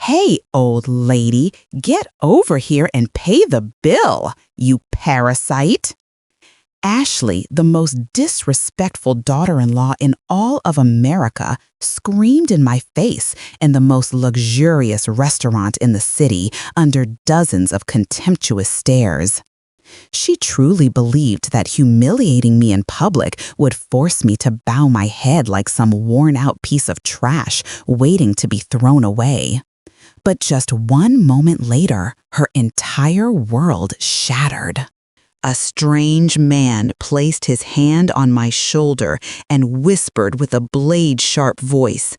Hey, old lady, get over here and pay the bill, you parasite. Ashley, the most disrespectful daughter-in-law in all of America, screamed in my face in the most luxurious restaurant in the city under dozens of contemptuous stares. She truly believed that humiliating me in public would force me to bow my head like some worn-out piece of trash waiting to be thrown away. But just one moment later, her entire world shattered. A strange man placed his hand on my shoulder and whispered with a blade-sharp voice,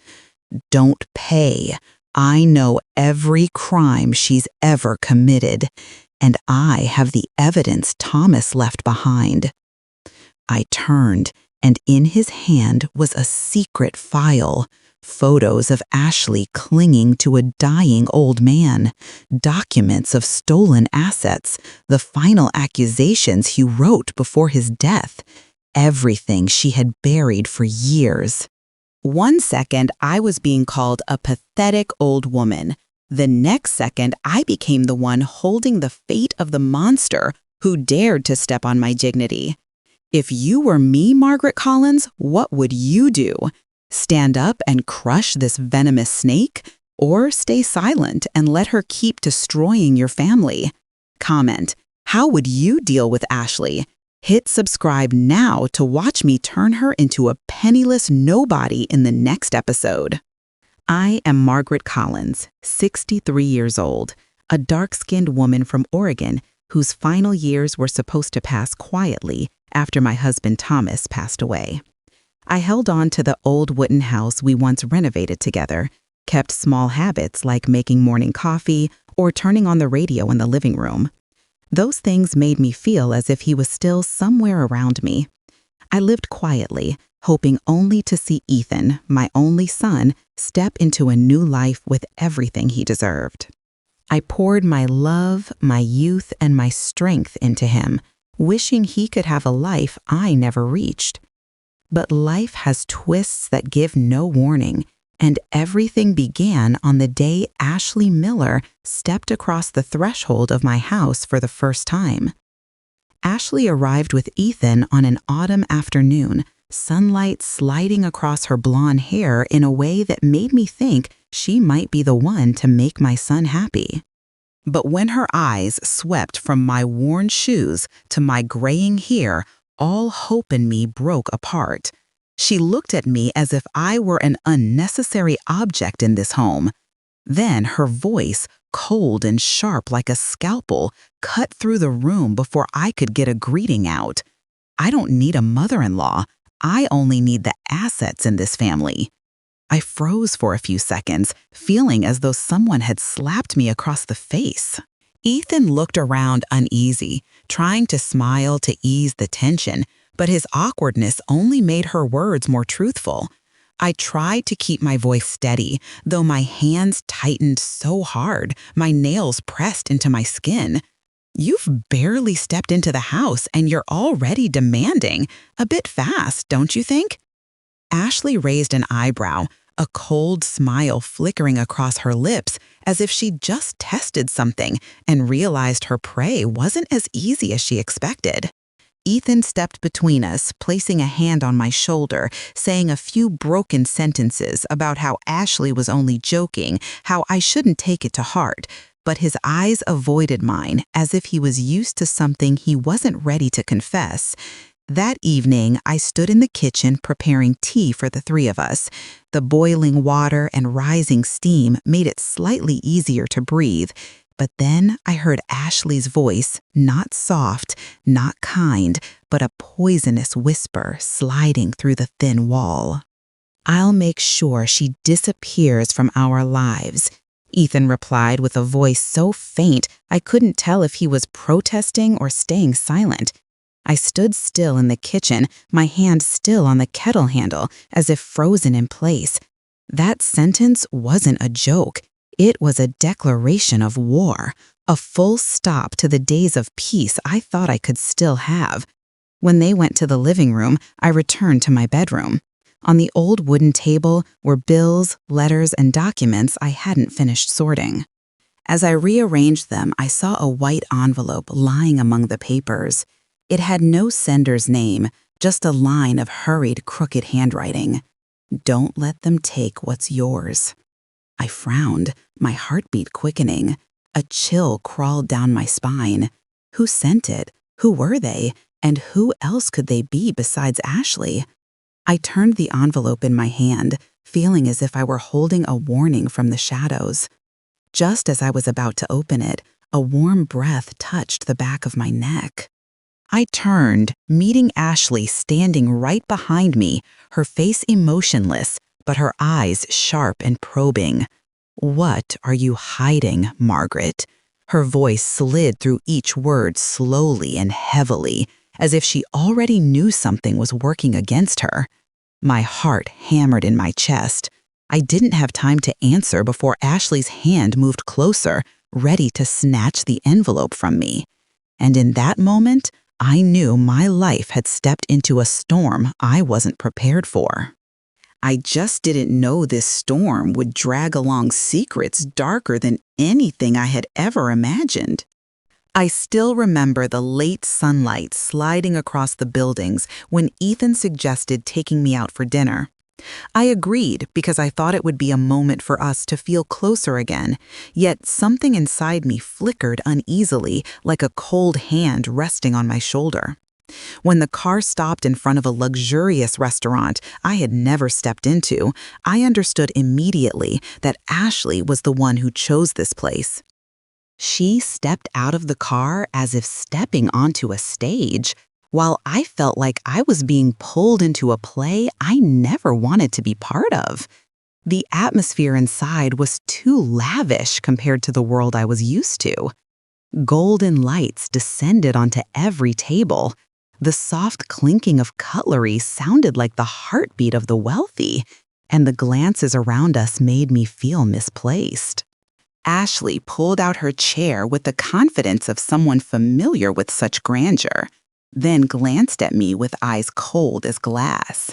"Don't pay. I know every crime she's ever committed, and I have the evidence Thomas left behind." I turned, and in his hand was a secret file. Photos of Ashley clinging to a dying old man, documents of stolen assets, the final accusations he wrote before his death, everything she had buried for years. One second, I was being called a pathetic old woman. The next second, I became the one holding the fate of the monster who dared to step on my dignity. If you were me, Margaret Collins, what would you do? Stand up and crush this venomous snake, or stay silent and let her keep destroying your family? Comment, how would you deal with Ashley? Hit subscribe now to watch me turn her into a penniless nobody in the next episode. I am Margaret Collins, 63 years old, a dark-skinned woman from Oregon whose final years were supposed to pass quietly after my husband Thomas passed away. I held on to the old wooden house we once renovated together, kept small habits like making morning coffee or turning on the radio in the living room. Those things made me feel as if he was still somewhere around me. I lived quietly, hoping only to see Ethan, my only son, step into a new life with everything he deserved. I poured my love, my youth, and my strength into him, wishing he could have a life I never reached. But life has twists that give no warning, and everything began on the day Ashley Miller stepped across the threshold of my house for the first time. Ashley arrived with Ethan on an autumn afternoon, sunlight sliding across her blonde hair in a way that made me think she might be the one to make my son happy. But when her eyes swept from my worn shoes to my graying hair, all hope in me broke apart. She looked at me as if I were an unnecessary object in this home. Then her voice, cold and sharp like a scalpel, cut through the room before I could get a greeting out. "I don't need a mother-in-law. I only need the assets in this family." I froze for a few seconds, feeling as though someone had slapped me across the face. Ethan looked around uneasy, trying to smile to ease the tension, but his awkwardness only made her words more truthful. I tried to keep my voice steady, though my hands tightened so hard, my nails pressed into my skin. "You've barely stepped into the house and you're already demanding. A bit fast, don't you think?" Ashley raised an eyebrow, a cold smile flickering across her lips as if she'd just tested something and realized her prey wasn't as easy as she expected. Ethan stepped between us, placing a hand on my shoulder, saying a few broken sentences about how Ashley was only joking, how I shouldn't take it to heart, but his eyes avoided mine as if he was used to something he wasn't ready to confess. That evening, I stood in the kitchen preparing tea for the three of us. The boiling water and rising steam made it slightly easier to breathe. But then I heard Ashley's voice, not soft, not kind, but a poisonous whisper sliding through the thin wall. "I'll make sure she disappears from our lives," Ethan replied with a voice so faint I couldn't tell if he was protesting or staying silent. I stood still in the kitchen, my hand still on the kettle handle, as if frozen in place. That sentence wasn't a joke. It was a declaration of war, a full stop to the days of peace I thought I could still have. When they went to the living room, I returned to my bedroom. On the old wooden table were bills, letters, and documents I hadn't finished sorting. As I rearranged them, I saw a white envelope lying among the papers. It had no sender's name, just a line of hurried, crooked handwriting. "Don't let them take what's yours." I frowned, my heartbeat quickening. A chill crawled down my spine. Who sent it? Who were they? And who else could they be besides Ashley? I turned the envelope in my hand, feeling as if I were holding a warning from the shadows. Just as I was about to open it, a warm breath touched the back of my neck. I turned, meeting Ashley standing right behind me, her face emotionless, but her eyes sharp and probing. "What are you hiding, Margaret?" Her voice slid through each word slowly and heavily, as if she already knew something was working against her. My heart hammered in my chest. I didn't have time to answer before Ashley's hand moved closer, ready to snatch the envelope from me. And in that moment, I knew my life had stepped into a storm I wasn't prepared for. I just didn't know this storm would drag along secrets darker than anything I had ever imagined. I still remember the late sunlight sliding across the buildings when Ethan suggested taking me out for dinner. I agreed because I thought it would be a moment for us to feel closer again, yet something inside me flickered uneasily like a cold hand resting on my shoulder. When the car stopped in front of a luxurious restaurant I had never stepped into, I understood immediately that Ashley was the one who chose this place. She stepped out of the car as if stepping onto a stage, while I felt like I was being pulled into a play I never wanted to be part of. The atmosphere inside was too lavish compared to the world I was used to. Golden lights descended onto every table. The soft clinking of cutlery sounded like the heartbeat of the wealthy, and the glances around us made me feel misplaced. Ashley pulled out her chair with the confidence of someone familiar with such grandeur, then glanced at me with eyes cold as glass.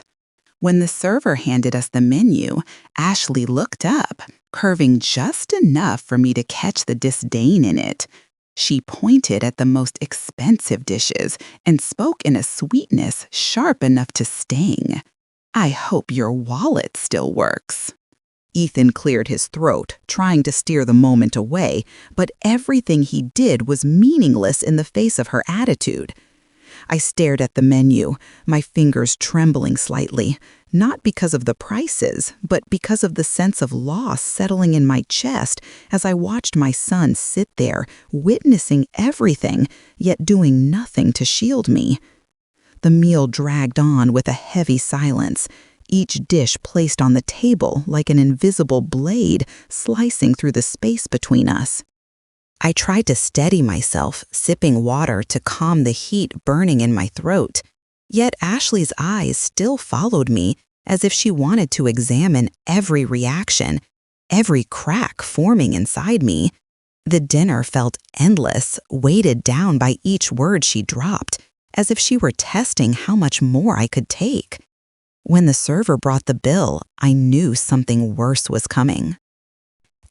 When the server handed us the menu, Ashley looked up, curving just enough for me to catch the disdain in it. She pointed at the most expensive dishes and spoke in a sweetness sharp enough to sting. "I hope your wallet still works." Ethan cleared his throat, trying to steer the moment away, but everything he did was meaningless in the face of her attitude. I stared at the menu, my fingers trembling slightly, not because of the prices, but because of the sense of loss settling in my chest as I watched my son sit there, witnessing everything, yet doing nothing to shield me. The meal dragged on with a heavy silence, each dish placed on the table like an invisible blade slicing through the space between us. I tried to steady myself, sipping water to calm the heat burning in my throat. Yet Ashley's eyes still followed me as if she wanted to examine every reaction, every crack forming inside me. The dinner felt endless, weighted down by each word she dropped, as if she were testing how much more I could take. When the server brought the bill, I knew something worse was coming.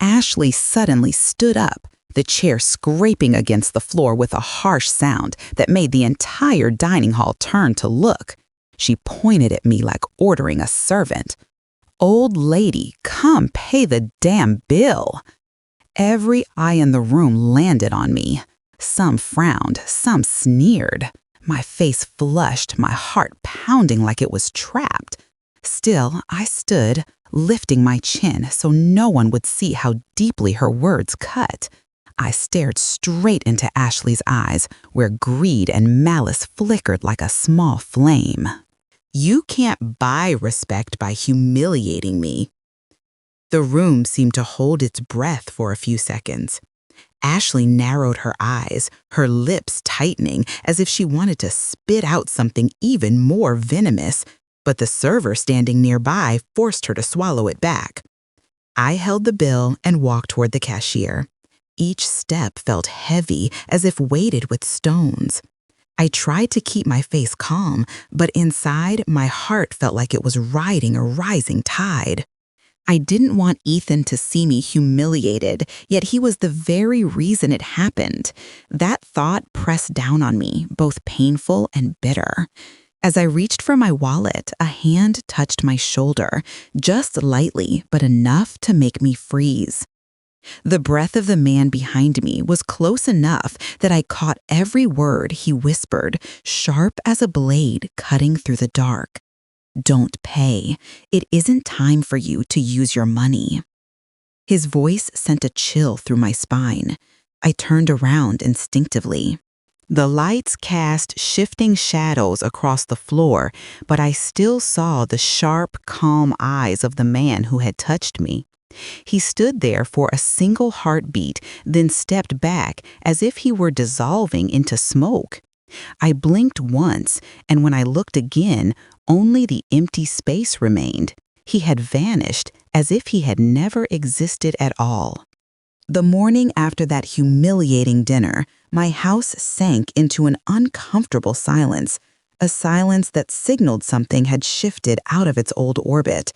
Ashley suddenly stood up, the chair scraping against the floor with a harsh sound that made the entire dining hall turn to look. She pointed at me like ordering a servant. "Old lady, come pay the damn bill." Every eye in the room landed on me. Some frowned, some sneered. My face flushed, my heart pounding like it was trapped. Still, I stood, lifting my chin so no one would see how deeply her words cut. I stared straight into Ashley's eyes, where greed and malice flickered like a small flame. "You can't buy respect by humiliating me." The room seemed to hold its breath for a few seconds. Ashley narrowed her eyes, her lips tightening as if she wanted to spit out something even more venomous, but the server standing nearby forced her to swallow it back. I held the bill and walked toward the cashier. Each step felt heavy, as if weighted with stones. I tried to keep my face calm, but inside, my heart felt like it was riding a rising tide. I didn't want Ethan to see me humiliated, yet he was the very reason it happened. That thought pressed down on me, both painful and bitter. As I reached for my wallet, a hand touched my shoulder, just lightly, but enough to make me freeze. The breath of the man behind me was close enough that I caught every word he whispered, sharp as a blade cutting through the dark. Don't pay. It isn't time for you to use your money. His voice sent a chill through my spine. I turned around instinctively. The lights cast shifting shadows across the floor, but I still saw the sharp, calm eyes of the man who had touched me. He stood there for a single heartbeat, then stepped back as if he were dissolving into smoke. I blinked once, and when I looked again, only the empty space remained. He had vanished as if he had never existed at all. The morning after that humiliating dinner, my house sank into an uncomfortable silence, a silence that signaled something had shifted out of its old orbit.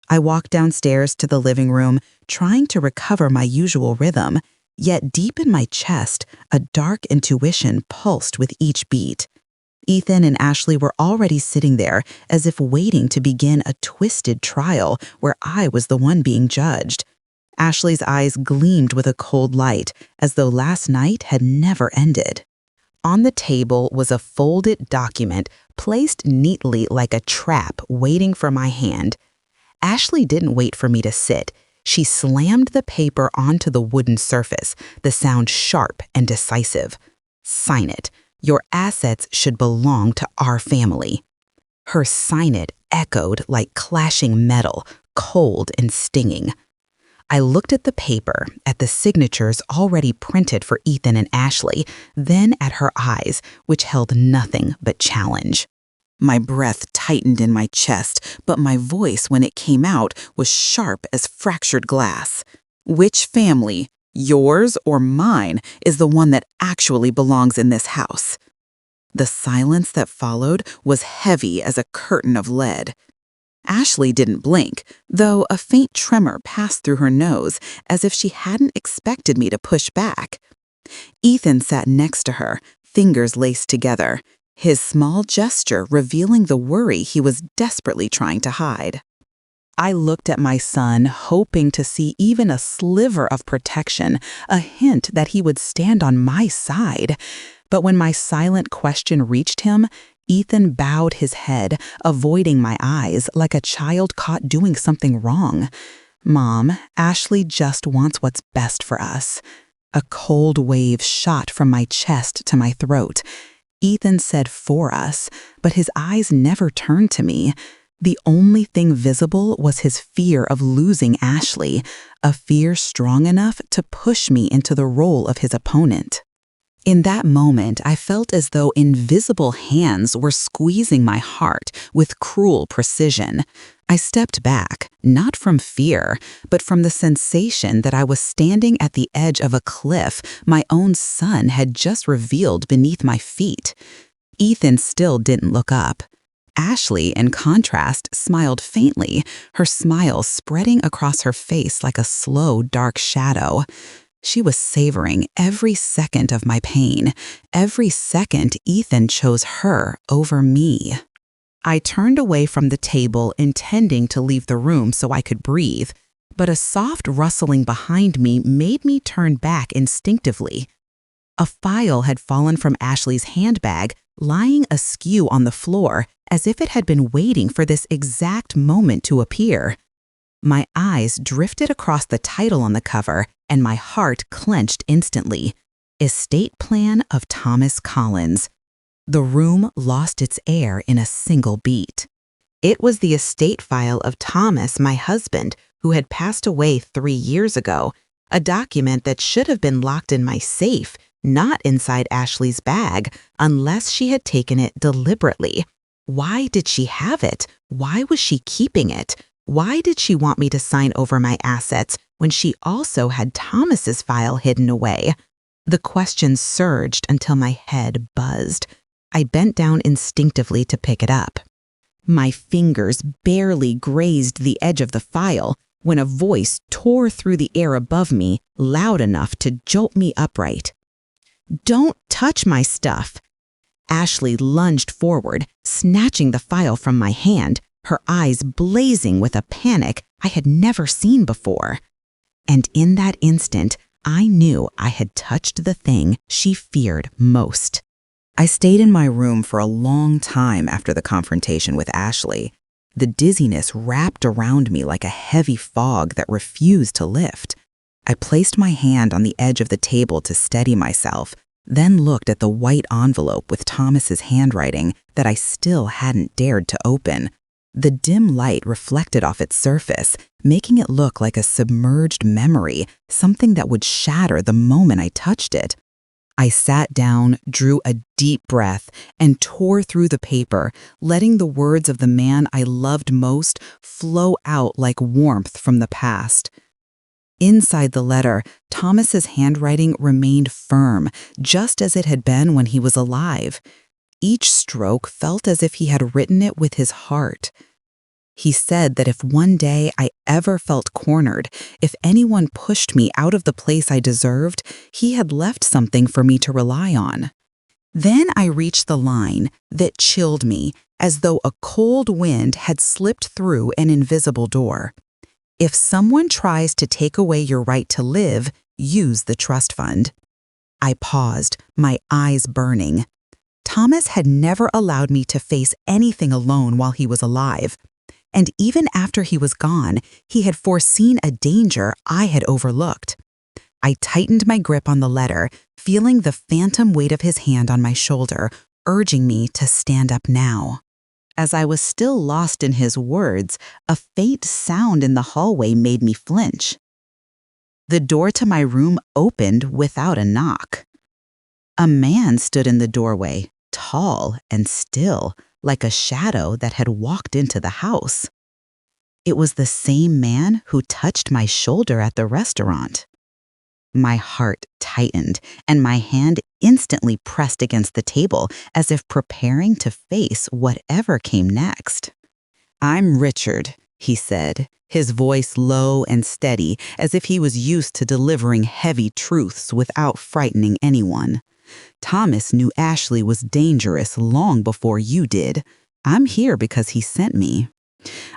I walked downstairs to the living room, trying to recover my usual rhythm, yet deep in my chest, a dark intuition pulsed with each beat. Ethan and Ashley were already sitting there, as if waiting to begin a twisted trial where I was the one being judged. Ashley's eyes gleamed with a cold light, as though last night had never ended. On the table was a folded document placed neatly like a trap waiting for my hand. Ashley didn't wait for me to sit. She slammed the paper onto the wooden surface, the sound sharp and decisive. Sign it. Your assets should belong to our family. Her sign it echoed like clashing metal, cold and stinging. I looked at the paper, at the signatures already printed for Ethan and Ashley, then at her eyes, which held nothing but challenge. My breath tightened in my chest, but my voice, when it came out, was sharp as fractured glass. Which family, yours or mine, is the one that actually belongs in this house? The silence that followed was heavy as a curtain of lead. Ashley didn't blink, though a faint tremor passed through her nose, as if she hadn't expected me to push back. Ethan sat next to her, fingers laced together, his small gesture revealing the worry he was desperately trying to hide. I looked at my son, hoping to see even a sliver of protection, a hint that he would stand on my side. But when my silent question reached him, Ethan bowed his head, avoiding my eyes like a child caught doing something wrong. Mom, Ashley just wants what's best for us. A cold wave shot from my chest to my throat. Ethan said for us, but his eyes never turned to me. The only thing visible was his fear of losing Ashley, a fear strong enough to push me into the role of his opponent. In that moment, I felt as though invisible hands were squeezing my heart with cruel precision. I stepped back, not from fear, but from the sensation that I was standing at the edge of a cliff my own son had just revealed beneath my feet. Ethan still didn't look up. Ashley, in contrast, smiled faintly, her smile spreading across her face like a slow, dark shadow. She was savoring every second of my pain, every second Ethan chose her over me. I turned away from the table, intending to leave the room so I could breathe, but a soft rustling behind me made me turn back instinctively. A file had fallen from Ashley's handbag, lying askew on the floor, as if it had been waiting for this exact moment to appear. My eyes drifted across the title on the cover, and my heart clenched instantly. Estate Plan of Thomas Collins. The room lost its air in a single beat. It was the estate file of Thomas, my husband, who had passed away 3 years ago, a document that should have been locked in my safe, not inside Ashley's bag, unless she had taken it deliberately. Why did she have it? Why was she keeping it? Why did she want me to sign over my assets when she also had Thomas's file hidden away? The questions surged until my head buzzed. I bent down instinctively to pick it up. My fingers barely grazed the edge of the file when a voice tore through the air above me loud enough to jolt me upright. "Don't touch my stuff!" Ashley lunged forward, snatching the file from my hand, her eyes blazing with a panic I had never seen before. And in that instant, I knew I had touched the thing she feared most. I stayed in my room for a long time after the confrontation with Ashley. The dizziness wrapped around me like a heavy fog that refused to lift. I placed my hand on the edge of the table to steady myself, then looked at the white envelope with Thomas's handwriting that I still hadn't dared to open. The dim light reflected off its surface, making it look like a submerged memory, something that would shatter the moment I touched it. I sat down, drew a deep breath, and tore through the paper, letting the words of the man I loved most flow out like warmth from the past. Inside the letter, Thomas's handwriting remained firm, just as it had been when he was alive. Each stroke felt as if he had written it with his heart. He said that if one day I ever felt cornered, if anyone pushed me out of the place I deserved, he had left something for me to rely on. Then I reached the line that chilled me, as though a cold wind had slipped through an invisible door. If someone tries to take away your right to live, use the trust fund. I paused, my eyes burning. Thomas had never allowed me to face anything alone while he was alive. And even after he was gone, he had foreseen a danger I had overlooked. I tightened my grip on the letter, feeling the phantom weight of his hand on my shoulder, urging me to stand up now. As I was still lost in his words, a faint sound in the hallway made me flinch. The door to my room opened without a knock. A man stood in the doorway, tall and still, like a shadow that had walked into the house. It was the same man who touched my shoulder at the restaurant. My heart tightened, and my hand instantly pressed against the table as if preparing to face whatever came next. "I'm Richard," he said, his voice low and steady, as if he was used to delivering heavy truths without frightening anyone. "Thomas knew Ashley was dangerous long before you did. I'm here because he sent me."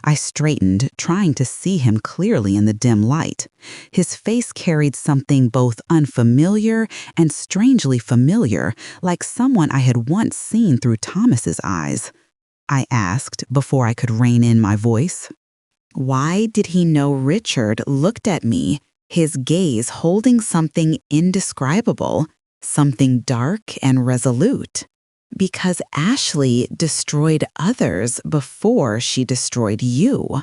I straightened, trying to see him clearly in the dim light. His face carried something both unfamiliar and strangely familiar, like someone I had once seen through Thomas's eyes. I asked before I could rein in my voice. Why did he know Richard looked at me, his gaze holding something indescribable, something dark and resolute? Because Ashley destroyed others before she destroyed you.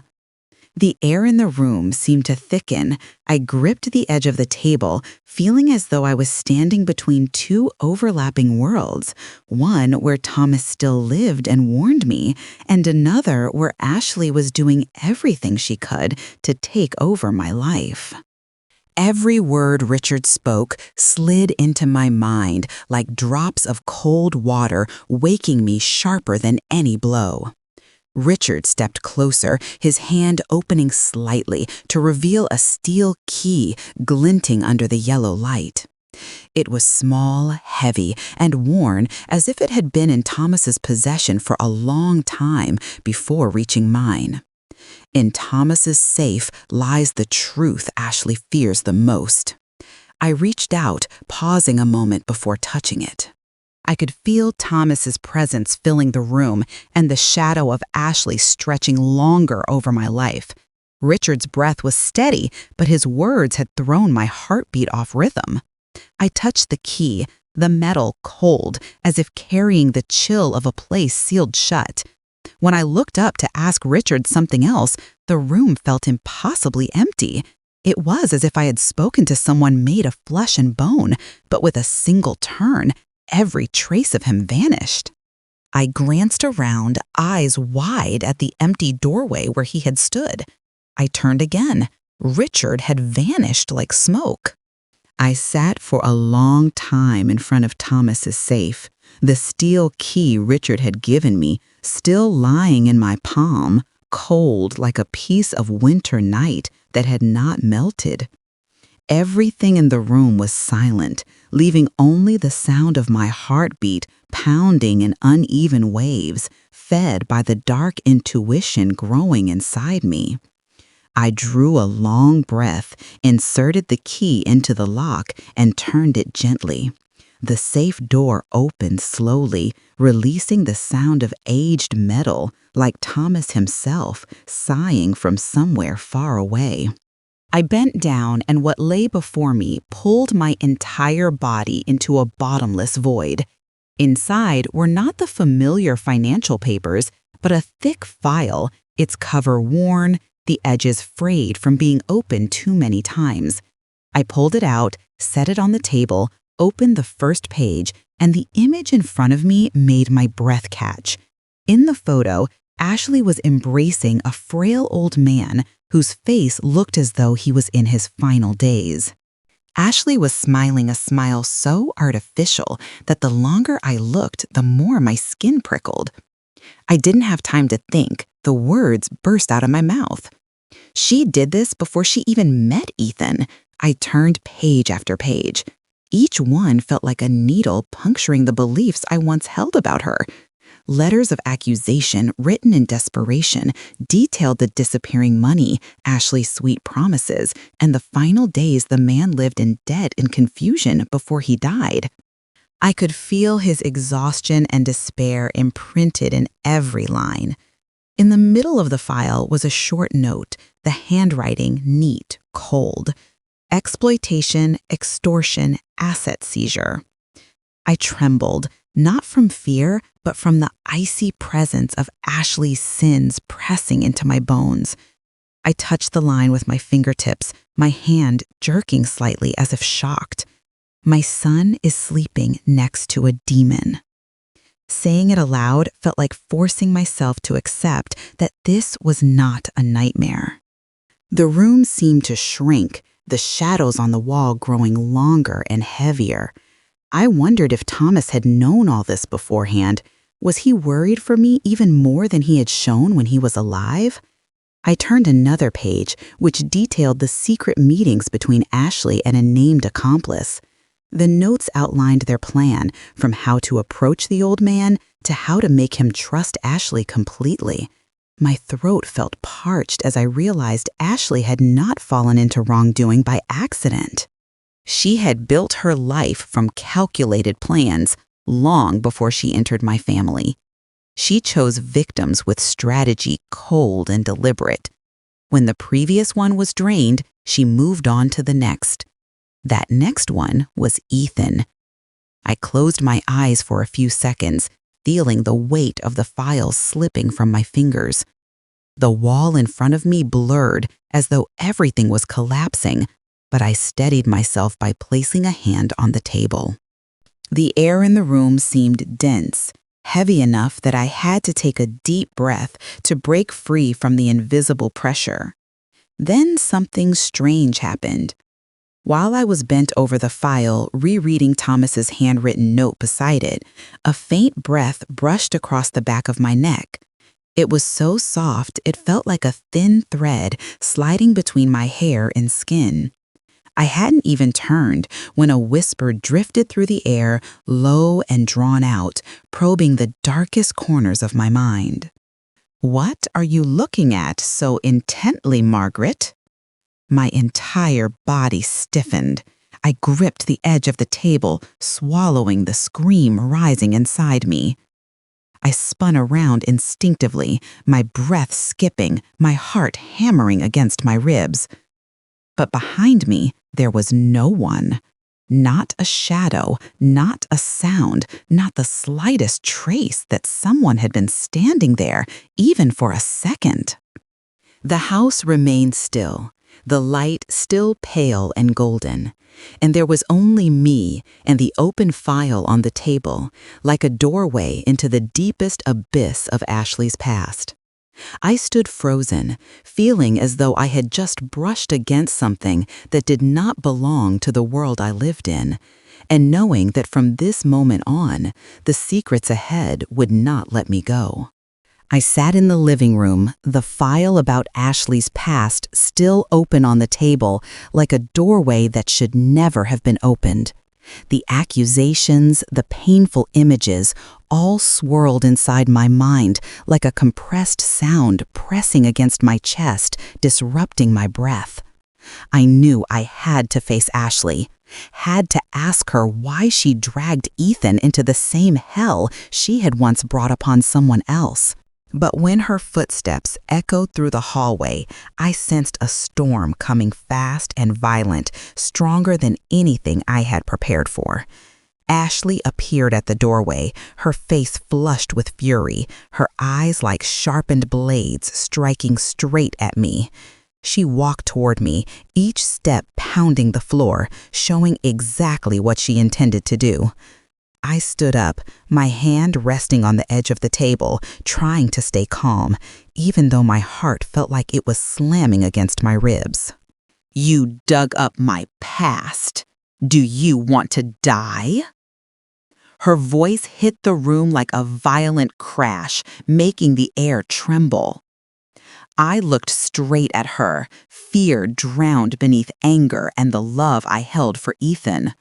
The air in the room seemed to thicken. I gripped the edge of the table, feeling as though I was standing between two overlapping worlds, one where Thomas still lived and warned me, and another where Ashley was doing everything she could to take over my life. Every word Richard spoke slid into my mind like drops of cold water, waking me sharper than any blow. Richard stepped closer, his hand opening slightly to reveal a steel key glinting under the yellow light. It was small, heavy, and worn as if it had been in Thomas's possession for a long time before reaching mine. In Thomas's safe lies the truth Ashley fears the most. I reached out, pausing a moment before touching it. I could feel Thomas's presence filling the room and the shadow of Ashley stretching longer over my life. Richard's breath was steady, but his words had thrown my heartbeat off rhythm. I touched the key, the metal cold, as if carrying the chill of a place sealed shut. When I looked up to ask Richard something else, the room felt impossibly empty. It was as if I had spoken to someone made of flesh and bone, but with a single turn, every trace of him vanished. I glanced around, eyes wide at the empty doorway where he had stood. I turned again. Richard had vanished like smoke. I sat for a long time in front of Thomas's safe, The steel key Richard had given me, still lying in my palm, cold like a piece of winter night that had not melted. Everything in the room was silent, leaving only the sound of my heartbeat pounding in uneven waves, fed by the dark intuition growing inside me. I drew a long breath, inserted the key into the lock, and turned it gently. The safe door opened slowly, releasing the sound of aged metal, like Thomas himself, sighing from somewhere far away. I bent down, and what lay before me pulled my entire body into a bottomless void. Inside were not the familiar financial papers, but a thick file, its cover worn, the edges frayed from being opened too many times. I pulled it out, set it on the table, opened the first page, and the image in front of me made my breath catch. In the photo, Ashley was embracing a frail old man whose face looked as though he was in his final days. Ashley was smiling a smile so artificial that the longer I looked, the more my skin prickled. I didn't have time to think. The words burst out of my mouth. She did this before she even met Ethan. I turned page after page. Each one felt like a needle puncturing the beliefs I once held about her. Letters of accusation written in desperation detailed the disappearing money, Ashley's sweet promises, and the final days the man lived in debt and confusion before he died. I could feel his exhaustion and despair imprinted in every line. In the middle of the file was a short note, the handwriting neat, cold. Exploitation, extortion, asset seizure. I trembled, not from fear, but from the icy presence of Ashley's sins pressing into my bones. I touched the line with my fingertips, my hand jerking slightly as if shocked. My son is sleeping next to a demon. Saying it aloud felt like forcing myself to accept that this was not a nightmare. The room seemed to shrink, the shadows on the wall growing longer and heavier. I wondered if Thomas had known all this beforehand. Was he worried for me even more than he had shown when he was alive? I turned another page, which detailed the secret meetings between Ashley and a named accomplice. The notes outlined their plan, from how to approach the old man to how to make him trust Ashley completely. My throat felt parched as I realized Ashley had not fallen into wrongdoing by accident. She had built her life from calculated plans long before she entered my family. She chose victims with strategy cold and deliberate. When the previous one was drained, she moved on to the next. That next one was Ethan. I closed my eyes for a few seconds, feeling the weight of the files slipping from my fingers. The wall in front of me blurred as though everything was collapsing, but I steadied myself by placing a hand on the table. The air in the room seemed dense, heavy enough that I had to take a deep breath to break free from the invisible pressure. Then something strange happened. While I was bent over the file, rereading Thomas's handwritten note beside it, a faint breath brushed across the back of my neck. It was so soft it felt like a thin thread sliding between my hair and skin. I hadn't even turned when a whisper drifted through the air, low and drawn out, probing the darkest corners of my mind. "What are you looking at so intently, Margaret?" My entire body stiffened. I gripped the edge of the table, swallowing the scream rising inside me. I spun around instinctively, my breath skipping, my heart hammering against my ribs. But behind me, there was no one. Not a shadow, not a sound, not the slightest trace that someone had been standing there, even for a second. The house remained still, the light still pale and golden, and there was only me and the open file on the table, like a doorway into the deepest abyss of Ashley's past. I stood frozen, feeling as though I had just brushed against something that did not belong to the world I lived in, and knowing that from this moment on, the secrets ahead would not let me go. I sat in the living room, the file about Ashley's past still open on the table, like a doorway that should never have been opened. The accusations, the painful images, all swirled inside my mind like a compressed sound pressing against my chest, disrupting my breath. I knew I had to face Ashley, had to ask her why she dragged Ethan into the same hell she had once brought upon someone else. But when her footsteps echoed through the hallway, I sensed a storm coming fast and violent, stronger than anything I had prepared for. Ashley appeared at the doorway, her face flushed with fury, her eyes like sharpened blades striking straight at me. She walked toward me, each step pounding the floor, showing exactly what she intended to do. I stood up, my hand resting on the edge of the table, trying to stay calm, even though my heart felt like it was slamming against my ribs. "You dug up my past. Do you want to die?" Her voice hit the room like a violent crash, making the air tremble. I looked straight at her, fear drowned beneath anger and the love I held for Ethan.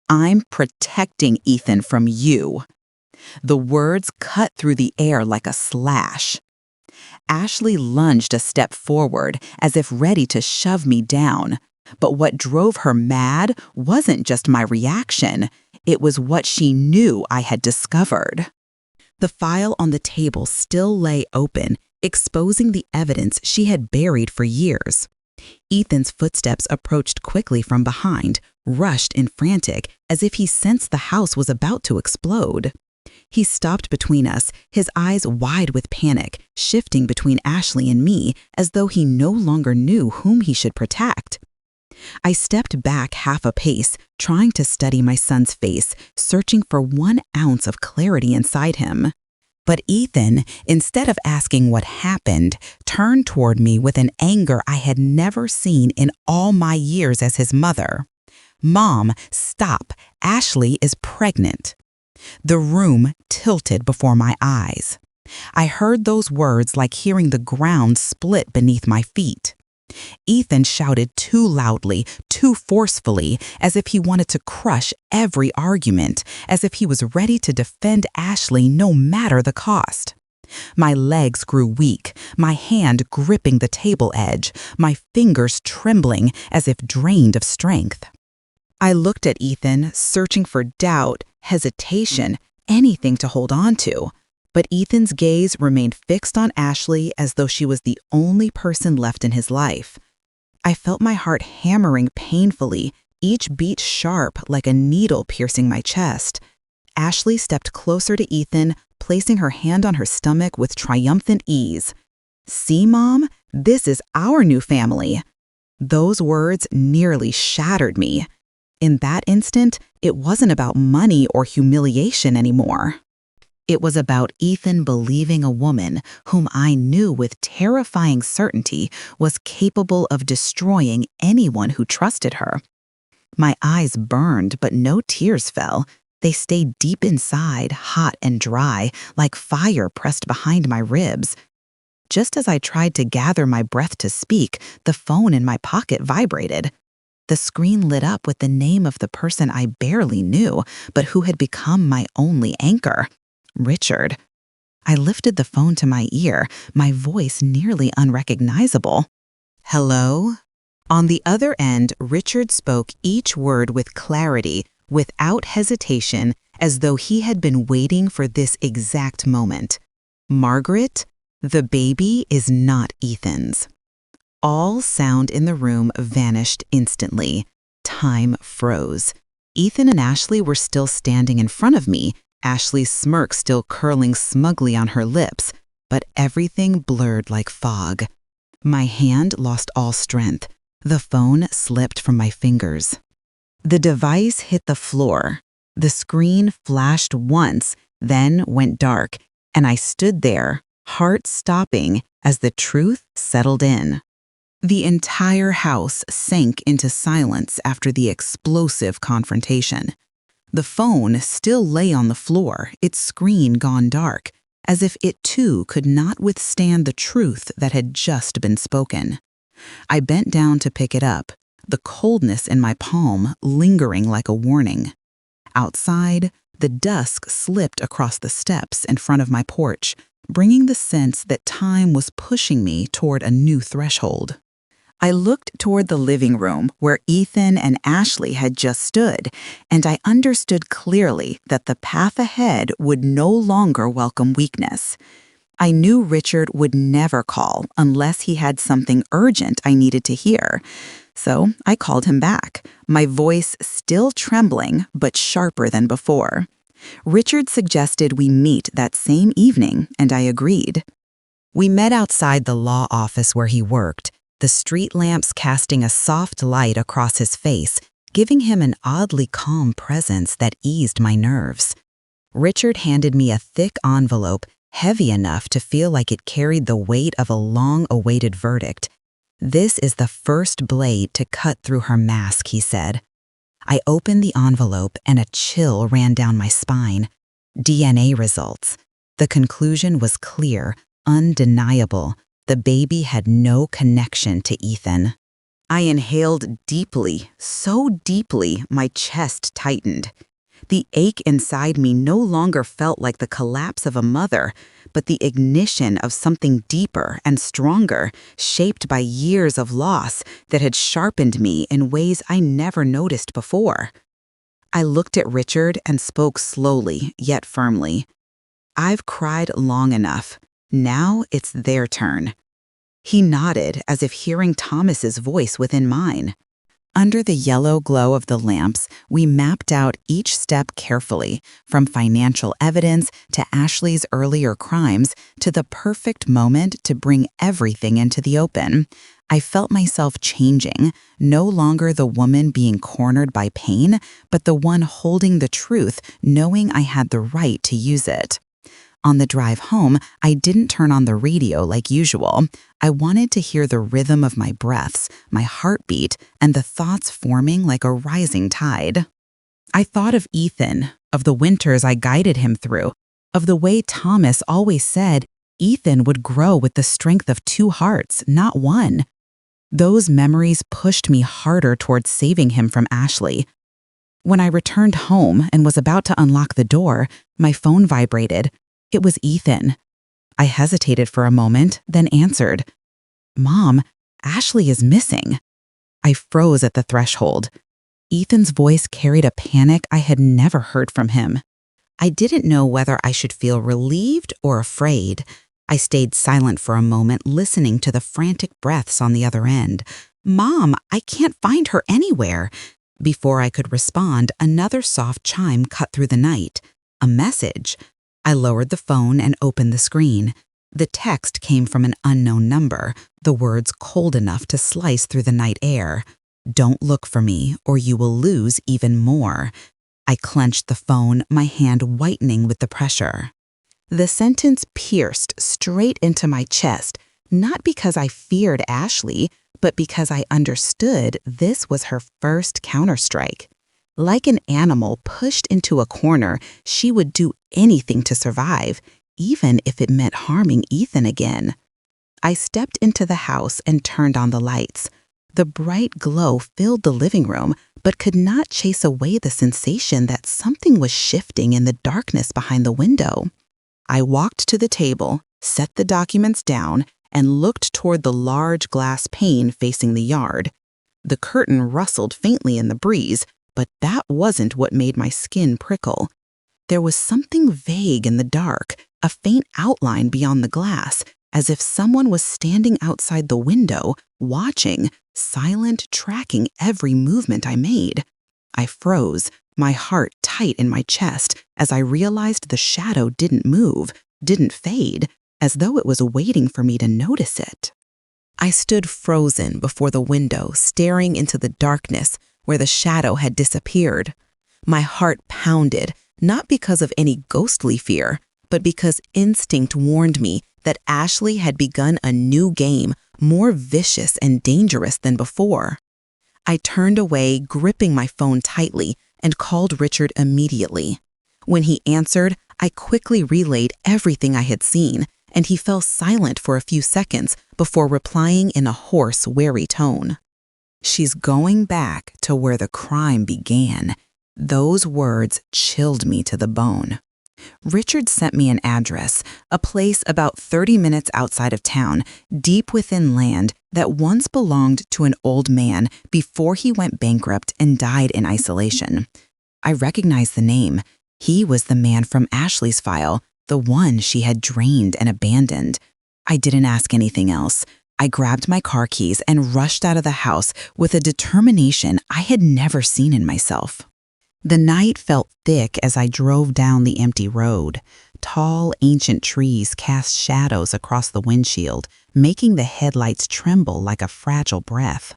"I'm protecting Ethan from you." The words cut through the air like a slash. Ashley lunged a step forward, as if ready to shove me down. But what drove her mad wasn't just my reaction. It was what she knew I had discovered. The file on the table still lay open, exposing the evidence she had buried for years. Ethan's footsteps approached quickly from behind, rushed and frantic, as if he sensed the house was about to explode. He stopped between us, his eyes wide with panic, shifting between Ashley and me as though he no longer knew whom he should protect. I stepped back half a pace, trying to study my son's face, searching for 1 ounce of clarity inside him. But Ethan, instead of asking what happened, turned toward me with an anger I had never seen in all my years as his mother. "Mom, stop. Ashley is pregnant." The room tilted before my eyes. I heard those words like hearing the ground split beneath my feet. Ethan shouted too loudly, too forcefully, as if he wanted to crush every argument, as if he was ready to defend Ashley no matter the cost. My legs grew weak, my hand gripping the table edge, my fingers trembling as if drained of strength. I looked at Ethan, searching for doubt, hesitation, anything to hold on to. But Ethan's gaze remained fixed on Ashley as though she was the only person left in his life. I felt my heart hammering painfully, each beat sharp like a needle piercing my chest. Ashley stepped closer to Ethan, placing her hand on her stomach with triumphant ease. "See, Mom? This is our new family." Those words nearly shattered me. In that instant, it wasn't about money or humiliation anymore. It was about Ethan believing a woman whom I knew with terrifying certainty was capable of destroying anyone who trusted her. My eyes burned, but no tears fell. They stayed deep inside, hot and dry, like fire pressed behind my ribs. Just as I tried to gather my breath to speak, the phone in my pocket vibrated. The screen lit up with the name of the person I barely knew, but who had become my only anchor. Richard. I lifted the phone to my ear, my voice nearly unrecognizable. "Hello?" On the other end, Richard spoke each word with clarity, without hesitation, as though he had been waiting for this exact moment. "Margaret, the baby is not Ethan's." All sound in the room vanished instantly. Time froze. Ethan and Ashley were still standing in front of me, Ashley's smirk still curling smugly on her lips, but everything blurred like fog. My hand lost all strength. The phone slipped from my fingers. The device hit the floor. The screen flashed once, then went dark, and I stood there, heart stopping as the truth settled in. The entire house sank into silence after the explosive confrontation. The phone still lay on the floor, its screen gone dark, as if it too could not withstand the truth that had just been spoken. I bent down to pick it up, the coldness in my palm lingering like a warning. Outside, the dusk slipped across the steps in front of my porch, bringing the sense that time was pushing me toward a new threshold. I looked toward the living room where Ethan and Ashley had just stood, and I understood clearly that the path ahead would no longer welcome weakness. I knew Richard would never call unless he had something urgent I needed to hear. So I called him back, my voice still trembling but sharper than before. Richard suggested we meet that same evening, and I agreed. We met outside the law office where he worked, the street lamps casting a soft light across his face, giving him an oddly calm presence that eased my nerves. Richard handed me a thick envelope, heavy enough to feel like it carried the weight of a long-awaited verdict. "This is the first blade to cut through her mask," he said. I opened the envelope and a chill ran down my spine. DNA results. The conclusion was clear, undeniable. The baby had no connection to Ethan. I inhaled deeply, so deeply my chest tightened. The ache inside me no longer felt like the collapse of a mother, but the ignition of something deeper and stronger, shaped by years of loss that had sharpened me in ways I never noticed before. I looked at Richard and spoke slowly, yet firmly. "I've cried long enough. Now it's their turn." He nodded as if hearing Thomas's voice within mine. Under the yellow glow of the lamps, we mapped out each step carefully, from financial evidence to Ashley's earlier crimes to the perfect moment to bring everything into the open. I felt myself changing, no longer the woman being cornered by pain, but the one holding the truth, knowing I had the right to use it. On the drive home, I didn't turn on the radio like usual. I wanted to hear the rhythm of my breaths, my heartbeat, and the thoughts forming like a rising tide. I thought of Ethan, of the winters I guided him through, of the way Thomas always said Ethan would grow with the strength of two hearts, not one. Those memories pushed me harder towards saving him from Ashley. When I returned home and was about to unlock the door, my phone vibrated. It was Ethan. I hesitated for a moment, then answered. "Mom, Ashley is missing." I froze at the threshold. Ethan's voice carried a panic I had never heard from him. I didn't know whether I should feel relieved or afraid. I stayed silent for a moment, listening to the frantic breaths on the other end. "Mom, I can't find her anywhere." Before I could respond, another soft chime cut through the night. A message. I lowered the phone and opened the screen. The text came from an unknown number, the words cold enough to slice through the night air. "Don't look for me, or you will lose even more." I clenched the phone, my hand whitening with the pressure. The sentence pierced straight into my chest, not because I feared Ashley, but because I understood this was her first counterstrike. Like an animal pushed into a corner, she would do anything to survive, even if it meant harming Ethan again. I stepped into the house and turned on the lights. The bright glow filled the living room, but could not chase away the sensation that something was shifting in the darkness behind the window. I walked to the table, set the documents down, and looked toward the large glass pane facing the yard. The curtain rustled faintly in the breeze, but that wasn't what made my skin prickle. There was something vague in the dark, a faint outline beyond the glass, as if someone was standing outside the window, watching, silent, tracking every movement I made. I froze, my heart tight in my chest, as I realized the shadow didn't move, didn't fade, as though it was waiting for me to notice it. I stood frozen before the window, staring into the darkness where the shadow had disappeared. My heart pounded, not because of any ghostly fear, but because instinct warned me that Ashley had begun a new game, more vicious and dangerous than before. I turned away, gripping my phone tightly, and called Richard immediately. When he answered, I quickly relayed everything I had seen, and he fell silent for a few seconds before replying in a hoarse, wary tone. "She's going back to where the crime began." Those words chilled me to the bone. Richard sent me an address, a place about 30 minutes outside of town, deep within land that once belonged to an old man before he went bankrupt and died in isolation. I recognized the name. He was the man from Ashley's file, the one she had drained and abandoned. I didn't ask anything else. I grabbed my car keys and rushed out of the house with a determination I had never seen in myself. The night felt thick as I drove down the empty road. Tall, ancient trees cast shadows across the windshield, making the headlights tremble like a fragile breath.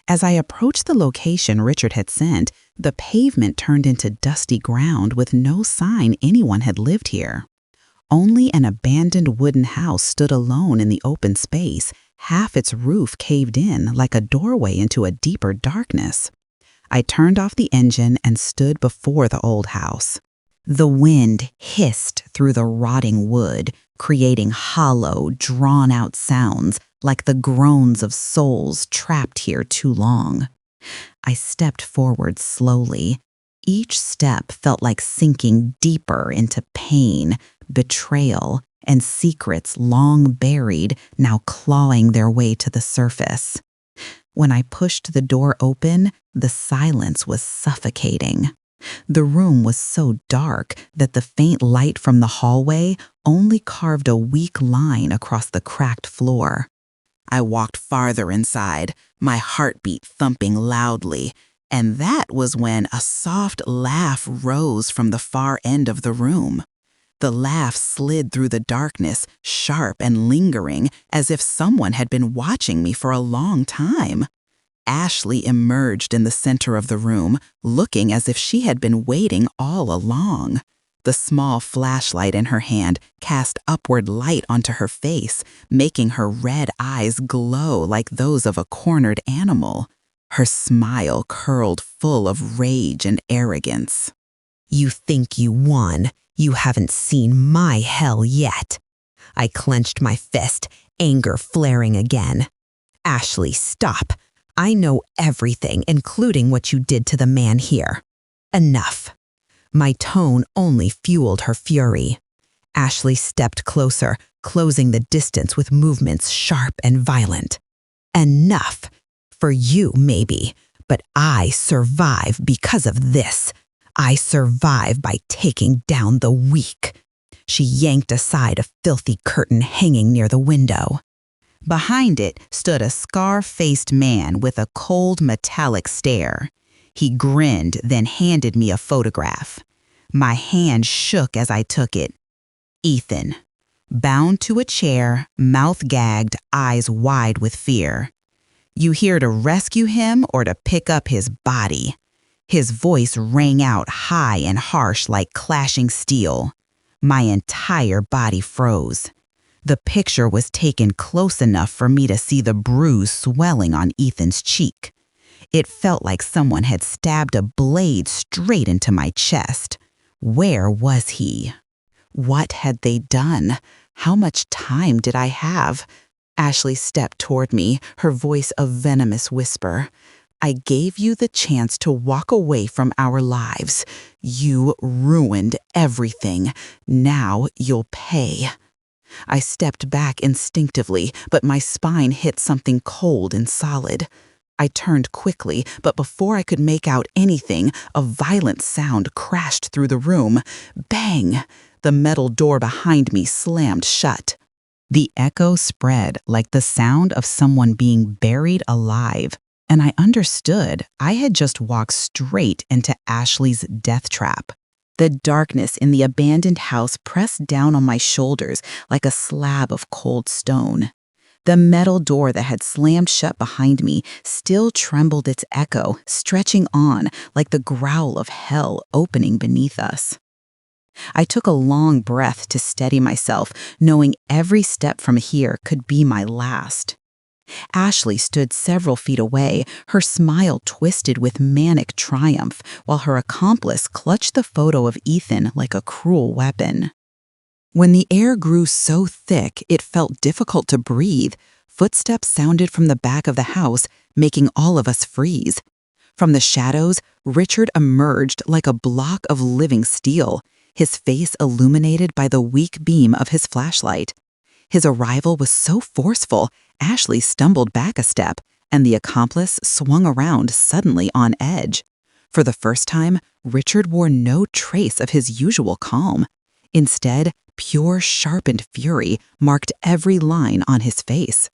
As I approached the location Richard had sent, the pavement turned into dusty ground with no sign anyone had lived here. Only an abandoned wooden house stood alone in the open space, half its roof caved in like a doorway into a deeper darkness. I turned off the engine and stood before the old house. The wind hissed through the rotting wood, creating hollow, drawn-out sounds like the groans of souls trapped here too long. I stepped forward slowly. Each step felt like sinking deeper into pain, betrayal, and secrets long buried, now clawing their way to the surface. When I pushed the door open, the silence was suffocating. The room was so dark that the faint light from the hallway only carved a weak line across the cracked floor. I walked farther inside, my heartbeat thumping loudly, and that was when a soft laugh rose from the far end of the room. The laugh slid through the darkness, sharp and lingering, as if someone had been watching me for a long time. Ashley emerged in the center of the room, looking as if she had been waiting all along. The small flashlight in her hand cast upward light onto her face, making her red eyes glow like those of a cornered animal. Her smile curled full of rage and arrogance. "You think you won. You haven't seen my hell yet." I clenched my fist, anger flaring again. "Ashley, stop. I know everything, including what you did to the man here. Enough." My tone only fueled her fury. Ashley stepped closer, closing the distance with movements sharp and violent. "Enough. For you, maybe, but I survive because of this. I survive by taking down the weak." She yanked aside a filthy curtain hanging near the window. Behind it stood a scar-faced man with a cold metallic stare. He grinned, then handed me a photograph. My hand shook as I took it. Ethan, bound to a chair, mouth gagged, eyes wide with fear. "You here to rescue him or to pick up his body?" His voice rang out high and harsh like clashing steel. My entire body froze. The picture was taken close enough for me to see the bruise swelling on Ethan's cheek. It felt like someone had stabbed a blade straight into my chest. Where was he? What had they done? How much time did I have? Ashley stepped toward me, her voice a venomous whisper. "I gave you the chance to walk away from our lives. You ruined everything. Now you'll pay." I stepped back instinctively, but my spine hit something cold and solid. I turned quickly, but before I could make out anything, a violent sound crashed through the room. Bang! The metal door behind me slammed shut. The echo spread like the sound of someone being buried alive, and I understood I had just walked straight into Ashley's death trap. The darkness in the abandoned house pressed down on my shoulders like a slab of cold stone. The metal door that had slammed shut behind me still trembled its echo, stretching on like the growl of hell opening beneath us. I took a long breath to steady myself, knowing every step from here could be my last. Ashley stood several feet away, her smile twisted with manic triumph, while her accomplice clutched the photo of Ethan like a cruel weapon. When the air grew so thick it felt difficult to breathe, footsteps sounded from the back of the house, making all of us freeze. From the shadows, Richard emerged like a block of living steel, his face illuminated by the weak beam of his flashlight. His arrival was so forceful, Ashley stumbled back a step, and the accomplice swung around suddenly on edge. For the first time, Richard wore no trace of his usual calm. Instead, pure, sharpened fury marked every line on his face.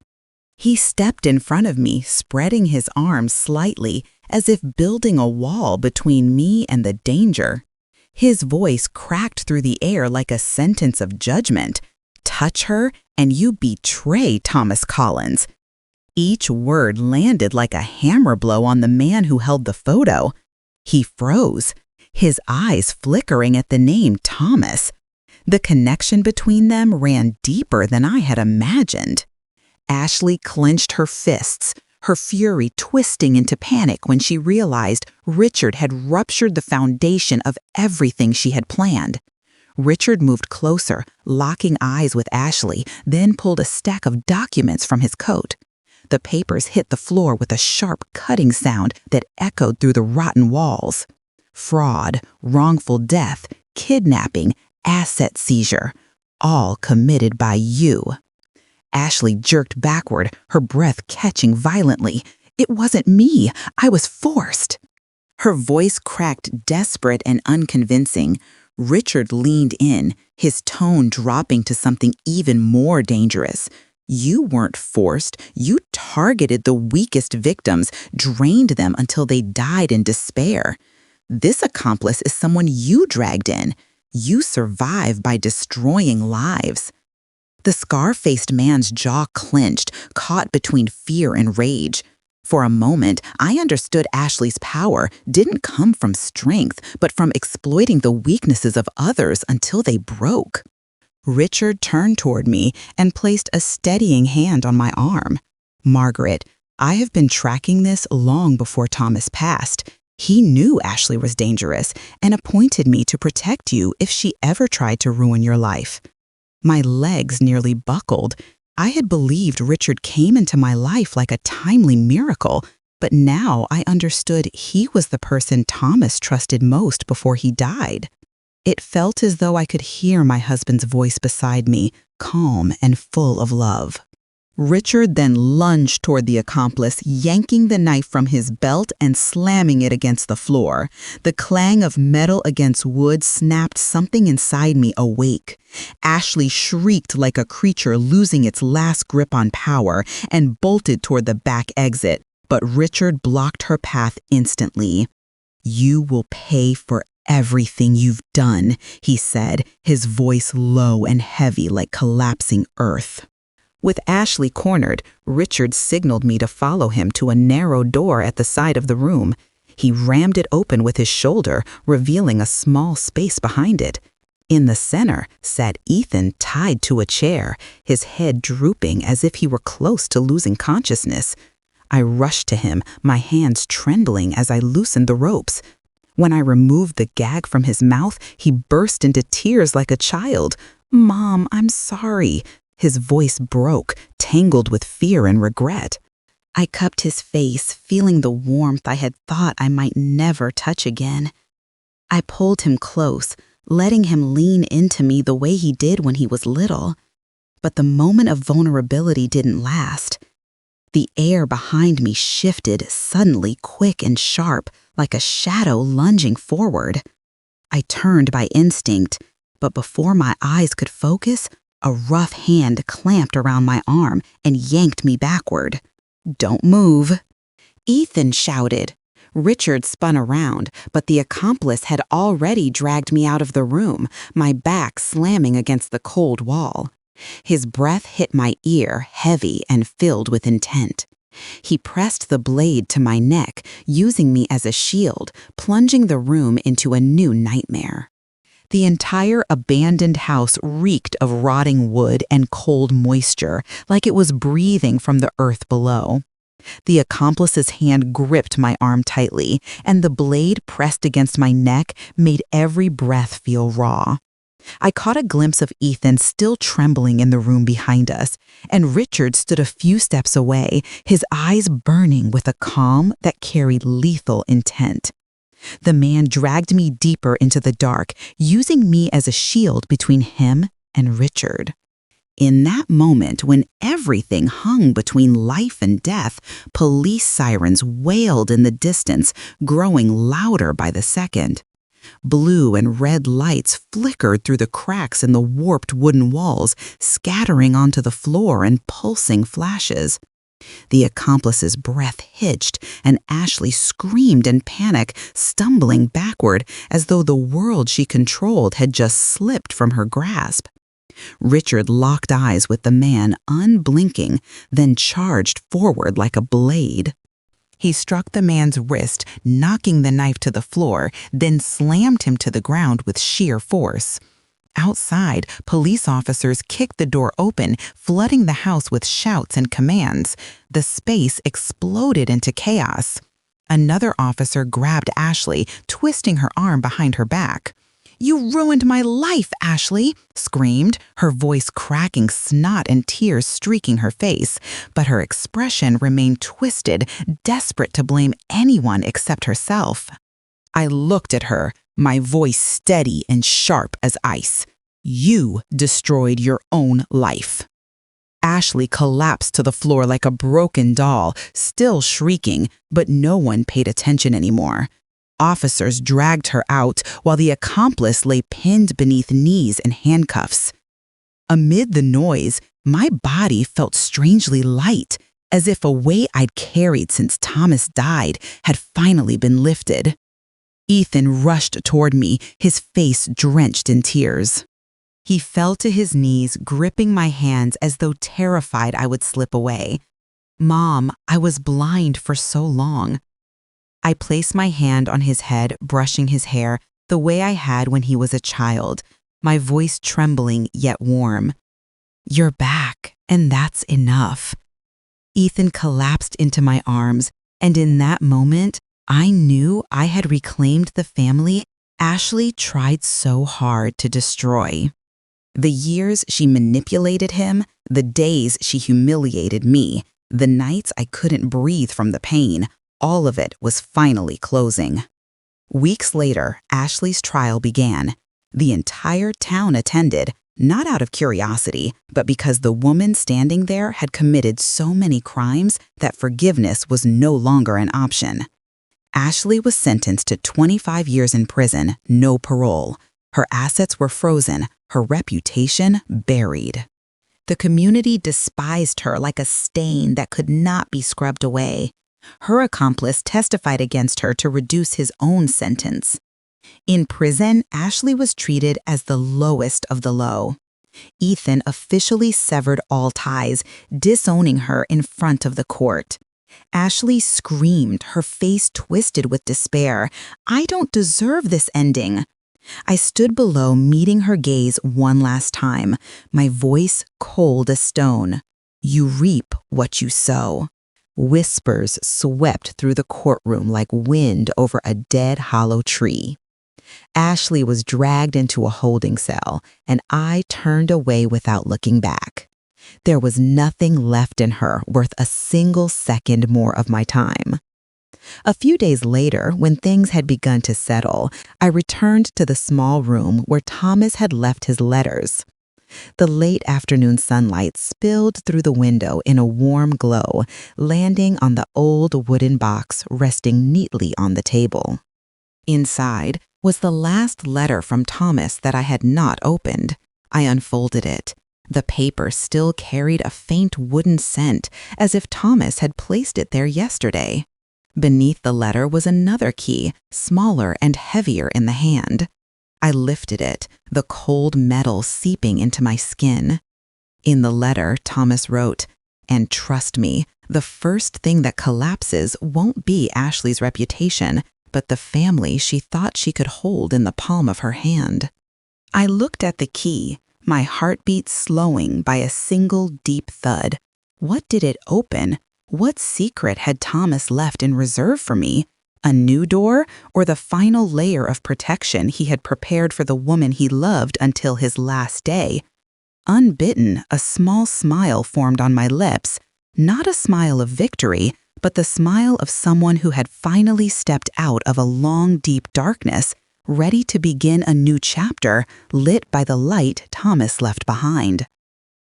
He stepped in front of me, spreading his arms slightly, as if building a wall between me and the danger. His voice cracked through the air like a sentence of judgment. "Touch her, and you betray Thomas Collins." Each word landed like a hammer blow on the man who held the photo. He froze, his eyes flickering at the name Thomas. The connection between them ran deeper than I had imagined. Ashley clenched her fists, her fury twisting into panic when she realized Richard had ruptured the foundation of everything she had planned. Richard moved closer, locking eyes with Ashley, then pulled a stack of documents from his coat. The papers hit the floor with a sharp cutting sound that echoed through the rotten walls. Fraud, wrongful death, kidnapping, asset seizure, all committed by you. Ashley jerked backward, her breath catching violently. It wasn't me. I was forced. Her voice cracked desperate and unconvincing. Richard leaned in, his tone dropping to something even more dangerous. You weren't forced. You targeted the weakest victims, drained them until they died in despair. This accomplice is someone you dragged in. You survive by destroying lives. The scar-faced man's jaw clenched, caught between fear and rage. For a moment, I understood Ashley's power didn't come from strength, but from exploiting the weaknesses of others until they broke. Richard turned toward me and placed a steadying hand on my arm. "Margaret, I have been tracking this long before Thomas passed. He knew Ashley was dangerous and appointed me to protect you if she ever tried to ruin your life." My legs nearly buckled. I had believed Richard came into my life like a timely miracle, but now I understood he was the person Thomas trusted most before he died. It felt as though I could hear my husband's voice beside me, calm and full of love. Richard then lunged toward the accomplice, yanking the knife from his belt and slamming it against the floor. The clang of metal against wood snapped something inside me awake. Ashley shrieked like a creature losing its last grip on power and bolted toward the back exit, but Richard blocked her path instantly. "You will pay for everything you've done," he said, his voice low and heavy like collapsing earth. With Ashley cornered, Richard signaled me to follow him to a narrow door at the side of the room. He rammed it open with his shoulder, revealing a small space behind it. In the center sat Ethan tied to a chair, his head drooping as if he were close to losing consciousness. I rushed to him, my hands trembling as I loosened the ropes. When I removed the gag from his mouth, he burst into tears like a child. "Mom, I'm sorry." His voice broke, tangled with fear and regret. I cupped his face, feeling the warmth I had thought I might never touch again. I pulled him close, letting him lean into me the way he did when he was little. But the moment of vulnerability didn't last. The air behind me shifted, suddenly quick and sharp, like a shadow lunging forward. I turned by instinct, but before my eyes could focus, a rough hand clamped around my arm and yanked me backward. "Don't move." Ethan shouted. Richard spun around, but the accomplice had already dragged me out of the room, my back slamming against the cold wall. His breath hit my ear, heavy and filled with intent. He pressed the blade to my neck, using me as a shield, plunging the room into a new nightmare. The entire abandoned house reeked of rotting wood and cold moisture, like it was breathing from the earth below. The accomplice's hand gripped my arm tightly, and the blade pressed against my neck made every breath feel raw. I caught a glimpse of Ethan still trembling in the room behind us, and Richard stood a few steps away, his eyes burning with a calm that carried lethal intent. The man dragged me deeper into the dark, using me as a shield between him and Richard. In that moment, when everything hung between life and death, police sirens wailed in the distance, growing louder by the second. Blue and red lights flickered through the cracks in the warped wooden walls, scattering onto the floor in pulsing flashes. The accomplice's breath hitched, and Ashley screamed in panic, stumbling backward as though the world she controlled had just slipped from her grasp. Richard locked eyes with the man, unblinking, then charged forward like a blade. He struck the man's wrist, knocking the knife to the floor, then slammed him to the ground with sheer force. Outside, police officers kicked the door open, flooding the house with shouts and commands. The space exploded into chaos. Another officer grabbed Ashley, twisting her arm behind her back. "You ruined my life, Ashley!" screamed, her voice cracking, snot and tears streaking her face. But her expression remained twisted, desperate to blame anyone except herself. I looked at her, my voice steady and sharp as ice. "You destroyed your own life." Ashley collapsed to the floor like a broken doll, still shrieking, but no one paid attention anymore. Officers dragged her out while the accomplice lay pinned beneath knees and handcuffs. Amid the noise, my body felt strangely light, as if a weight I'd carried since Thomas died had finally been lifted. Ethan rushed toward me, his face drenched in tears. He fell to his knees, gripping my hands as though terrified I would slip away. "Mom, I was blind for so long." I placed my hand on his head, brushing his hair, the way I had when he was a child, my voice trembling yet warm. "You're back, and that's enough." Ethan collapsed into my arms, and in that moment, I knew I had reclaimed the family Ashley tried so hard to destroy. The years she manipulated him, the days she humiliated me, the nights I couldn't breathe from the pain, all of it was finally closing. Weeks later, Ashley's trial began. The entire town attended, not out of curiosity, but because the woman standing there had committed so many crimes that forgiveness was no longer an option. Ashley was sentenced to 25 years in prison, no parole. Her assets were frozen, her reputation buried. The community despised her like a stain that could not be scrubbed away. Her accomplice testified against her to reduce his own sentence. In prison, Ashley was treated as the lowest of the low. Ethan officially severed all ties, disowning her in front of the court. Ashley screamed, her face twisted with despair. "I don't deserve this ending." I stood below, meeting her gaze one last time, my voice cold as stone. "You reap what you sow." Whispers swept through the courtroom like wind over a dead hollow tree. Ashley was dragged into a holding cell, and I turned away without looking back. There was nothing left in her worth a single second more of my time. A few days later, when things had begun to settle, I returned to the small room where Thomas had left his letters. The late afternoon sunlight spilled through the window in a warm glow, landing on the old wooden box resting neatly on the table. Inside was the last letter from Thomas that I had not opened. I unfolded it. The paper still carried a faint wooden scent, as if Thomas had placed it there yesterday. Beneath the letter was another key, smaller and heavier in the hand. I lifted it, the cold metal seeping into my skin. In the letter, Thomas wrote, "And trust me, the first thing that collapses won't be Ashley's reputation, but the family she thought she could hold in the palm of her hand." I looked at the key, my heartbeat slowing by a single deep thud. What did it open? What secret had Thomas left in reserve for me? A new door, or the final layer of protection he had prepared for the woman he loved until his last day? Unbidden, a small smile formed on my lips, not a smile of victory, but the smile of someone who had finally stepped out of a long, deep darkness, ready to begin a new chapter lit by the light Thomas left behind.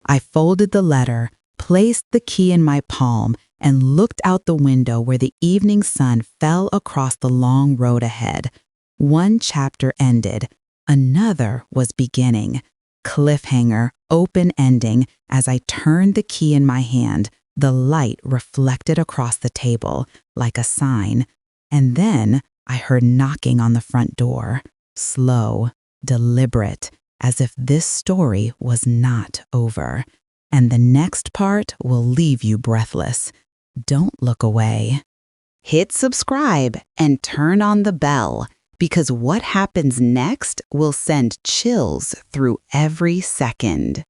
I folded the letter, placed the key in my palm, and looked out the window where the evening sun fell across the long road ahead. One chapter ended, another was beginning. Cliffhanger, open ending. As I turned the key in my hand, the light reflected across the table like a sign. And then I heard knocking on the front door, slow, deliberate, as if this story was not over. And the next part will leave you breathless. Don't look away. Hit subscribe and turn on the bell, because what happens next will send chills through every second.